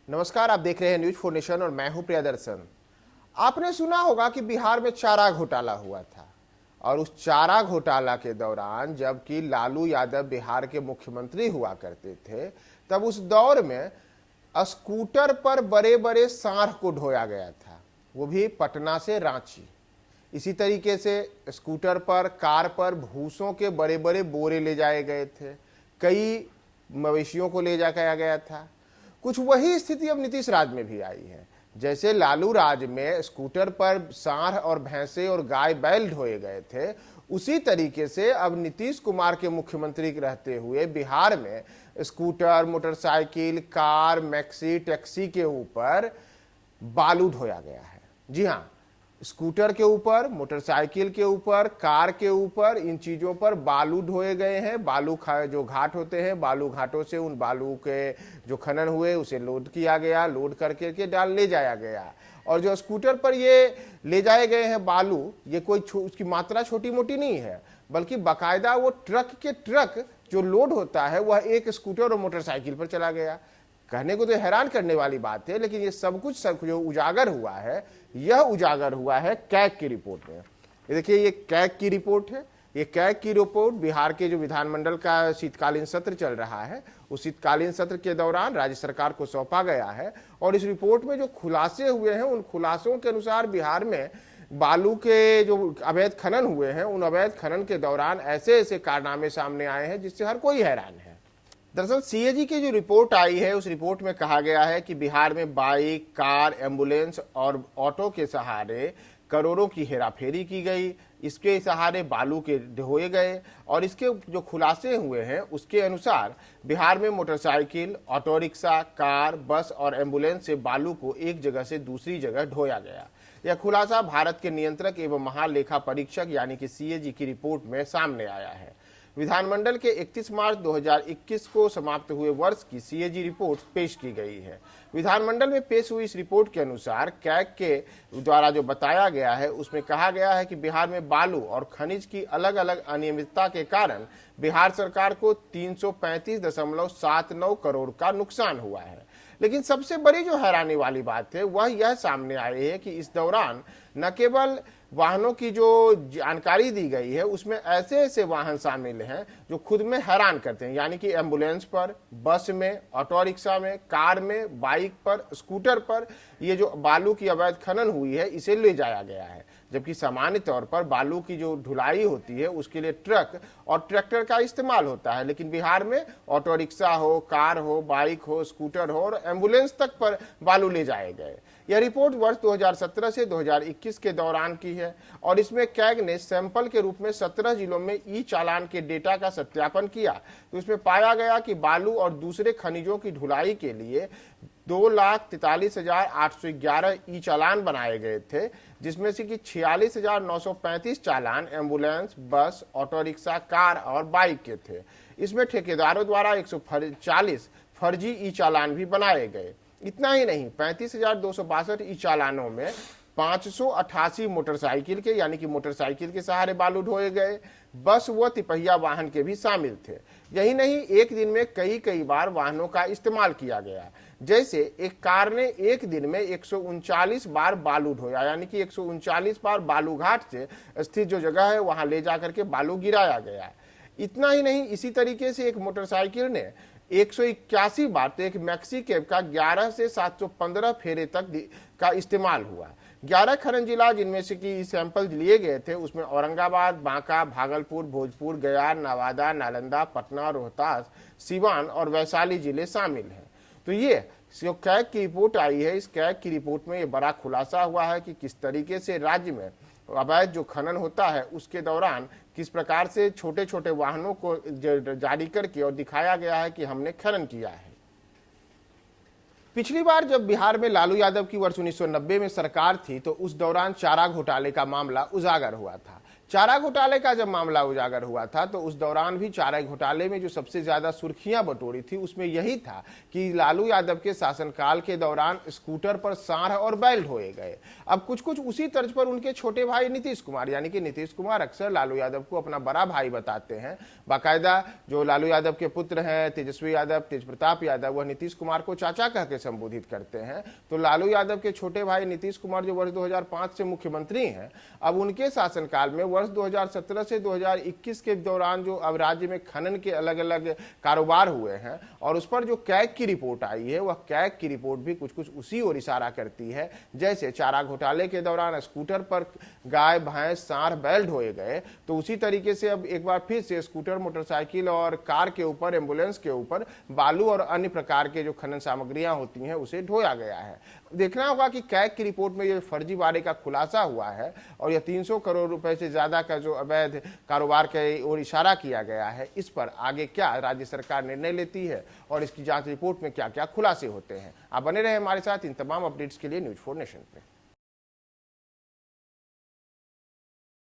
नमस्कार, आप देख रहे हैं न्यूज 4 नेशन और मैं हूं प्रियदर्शन। आपने सुना होगा कि बिहार में चारा घोटाला हुआ था और उस चारा घोटाला के दौरान जबकि लालू यादव बिहार के मुख्यमंत्री हुआ करते थे, तब उस दौर में स्कूटर पर बड़े बड़े सांड को ढोया गया था, वो भी पटना से रांची। इसी तरीके से स्कूटर पर, कार पर भूसों के बड़े बड़े बोरे ले जाए गए थे, कई मवेशियों को ले जाया गया था। कुछ वही स्थिति अब नीतीश राज में भी आई है। जैसे लालू राज में स्कूटर पर सांड और भैंसे और गाय बैल ढोए गए थे, उसी तरीके से अब नीतीश कुमार के मुख्यमंत्री रहते हुए बिहार में scooter, motorcycle, car, maxi, taxi के ऊपर बालू ढोया गया है। जी हाँ, स्कूटर के ऊपर, मोटरसाइकिल के ऊपर, कार के ऊपर, इन चीजों पर बालू ढोए गए हैं। बालू जो घाट होते हैं, बालू घाटों से उन बालू के जो खनन हुए उसे लोड किया गया, लोड करके के डाल ले जाया गया। और जो स्कूटर पर ये ले जाए गए हैं बालू, ये कोई उसकी मात्रा छोटी मोटी नहीं है, बल्कि बाकायदा वो ट्रक के ट्रक जो लोड होता है वह एक स्कूटर और मोटरसाइकिल पर चला गया। कहने को तो हैरान करने वाली बात है, लेकिन ये सब कुछ जो उजागर हुआ है, यह उजागर हुआ है कैग की रिपोर्ट में। ये देखिए, ये कैग की रिपोर्ट है। ये कैग की रिपोर्ट बिहार के जो विधानमंडल का शीतकालीन सत्र चल रहा है, उस शीतकालीन सत्र के दौरान राज्य सरकार को सौंपा गया है। और इस रिपोर्ट में जो खुलासे हुए हैं, उन खुलासों के अनुसार बिहार में बालू के जो अवैध खनन हुए हैं, उन अवैध खनन के दौरान ऐसे ऐसे कारनामे सामने आए हैं जिससे हर कोई हैरान है। दरअसल सीएजी की जो रिपोर्ट आई है, उस रिपोर्ट में कहा गया है कि बिहार में बाइक, कार, एम्बुलेंस और ऑटो के सहारे करोड़ों की हेराफेरी की गई। इसके सहारे बालू के ढोए गए और इसके जो खुलासे हुए हैं उसके अनुसार बिहार में मोटरसाइकिल, ऑटो रिक्शा, कार, बस और एम्बुलेंस से बालू को एक जगह से दूसरी जगह ढोया गया। यह खुलासा भारत के नियंत्रक एवं महालेखा परीक्षक यानी कि सीएजी की रिपोर्ट में सामने आया है। विधानमंडल के 31 मार्च 2021 को समाप्त हुए वर्ष की सीएजी रिपोर्ट पेश की गई है। विधानमंडल में पेश हुई इस रिपोर्ट के अनुसार कैग के द्वारा जो बताया गया है, उसमें कहा गया है कि बिहार में बालू और खनिज की अलग अलग अनियमितता के कारण बिहार सरकार को 335.79 करोड़ का नुकसान हुआ है। लेकिन सबसे बड़ी जो हैरानी वाली बात है वह यह सामने आई है कि इस दौरान न केवल वाहनों की जो जानकारी दी गई है, उसमें ऐसे ऐसे वाहन शामिल हैं जो खुद में हैरान करते हैं, यानी कि एम्बुलेंस पर, बस में, ऑटो रिक्शा में, कार में, बाइक पर, स्कूटर पर ये जो बालू की अवैध खनन हुई है इसे ले जाया गया है। जबकि सामान्य तौर पर बालू की जो ढुलाई होती है उसके लिए ट्रक और ट्रैक्टर का इस्तेमाल होता है, लेकिन बिहार में ऑटो रिक्शा हो, कार हो, बाइक हो, स्कूटर हो और एम्बुलेंस तक पर बालू ले जाए गए। यह रिपोर्ट वर्ष 2017 से 2021 के दौरान की है और इसमें कैग ने सैंपल के रूप में 17 जिलों में ई चालान के डेटा का सत्यापन किया। तो इसमें पाया गया कि बालू और दूसरे खनिजों की ढुलाई के लिए 2,43,811 ई चालान बनाए गए थे, जिसमें से कि 46,935 चालान एम्बुलेंस, बस, ऑटो रिक्शा, कार और बाइक के थे। इसमें ठेकेदारों द्वारा 140 फर्जी ई चालान भी बनाए गए। इतना ही नहीं, 35,262 ई चालानों में 588 मोटरसाइकिल के यानी कि मोटरसाइकिल के सहारे बालू ढोए गए, बस व तिपहिया वाहन के भी शामिल थे। यही नहीं, एक दिन में कई बार वाहनों का इस्तेमाल किया गया। जैसे एक कार ने एक दिन में 139 बार बालू ढोया, यानी कि 139 बार बालू घाट से स्थित जो जगह है वहां ले जाकर के बालू गिराया गया। इतना ही नहीं, इसी तरीके से एक मोटरसाइकिल ने 181 बार, तो एक मैक्सी कैब का 11 से 715 फेरे तक का इस्तेमाल हुआ। 11 खनन जिला जिनमें से कि सैंपल लिए गए थे उसमें औरंगाबाद, बांका, भागलपुर, भोजपुर, गया, नवादा, नालंदा, पटना, रोहतास, सिवान और वैशाली जिले शामिल हैं। तो ये जो कैग की रिपोर्ट आई है, इस कैग की रिपोर्ट में ये बड़ा खुलासा हुआ है कि किस तरीके से राज्य में अवैध जो खनन होता है उसके दौरान किस प्रकार से छोटे छोटे वाहनों को जारी करके और दिखाया गया है कि हमने खनन किया है। पिछली बार जब बिहार में लालू यादव की वर्ष 1990 में सरकार थी, तो उस दौरान चारा घोटाले का मामला उजागर हुआ था। चारा घोटाले का जब मामला उजागर हुआ था तो उस दौरान भी चारा घोटाले में जो सबसे ज्यादा सुर्खियां बटोरी थी उसमें यही था कि लालू यादव के शासनकाल के दौरान स्कूटर पर सांड और बैल ढोए गए। अब कुछ कुछ उसी तर्ज पर उनके छोटे भाई नीतीश कुमार, यानी कि नीतीश कुमार अक्सर लालू यादव को अपना बड़ा भाई बताते हैं। बाकायदा जो लालू यादव के पुत्र हैं तेजस्वी यादव, तेज प्रताप यादव, वह नीतीश कुमार को चाचा कह के संबोधित करते हैं। तो लालू यादव के छोटे भाई नीतीश कुमार जो वर्ष 2005 से मुख्यमंत्री हैं, अब उनके शासनकाल में वर्ष 2017 से 2021 के दौरान जो अब राज्य में खनन के अलग अलग कारोबार हुए हैं और उस पर जो कैग की रिपोर्ट आई है, वह कैग की रिपोर्ट भी कुछ कुछ उसी ओर इशारा करती है। जैसे चारा घोटाले के दौरान स्कूटर पर गाय, भैंस, सांड, बैल ढोए गए, तो उसी तरीके से अब एक बार फिर से स्कूटर, मोटरसाइकिल और कार के ऊपर, एम्बुलेंस के ऊपर बालू और अन्य प्रकार के जो खनन सामग्रियां होती हैं उसे ढोया गया है। देखना होगा कि कैग की रिपोर्ट में ये फर्जीवाड़े का खुलासा हुआ है और यह 300 करोड़ रुपए से ज्यादा का जो अवैध कारोबार के ओर इशारा किया गया है, इस पर आगे क्या राज्य सरकार निर्णय लेती है और इसकी जांच रिपोर्ट में क्या क्या खुलासे होते हैं। आप बने रहे हमारे साथ इन तमाम अपडेट्स के लिए न्यूज़ 4 नेशन पे।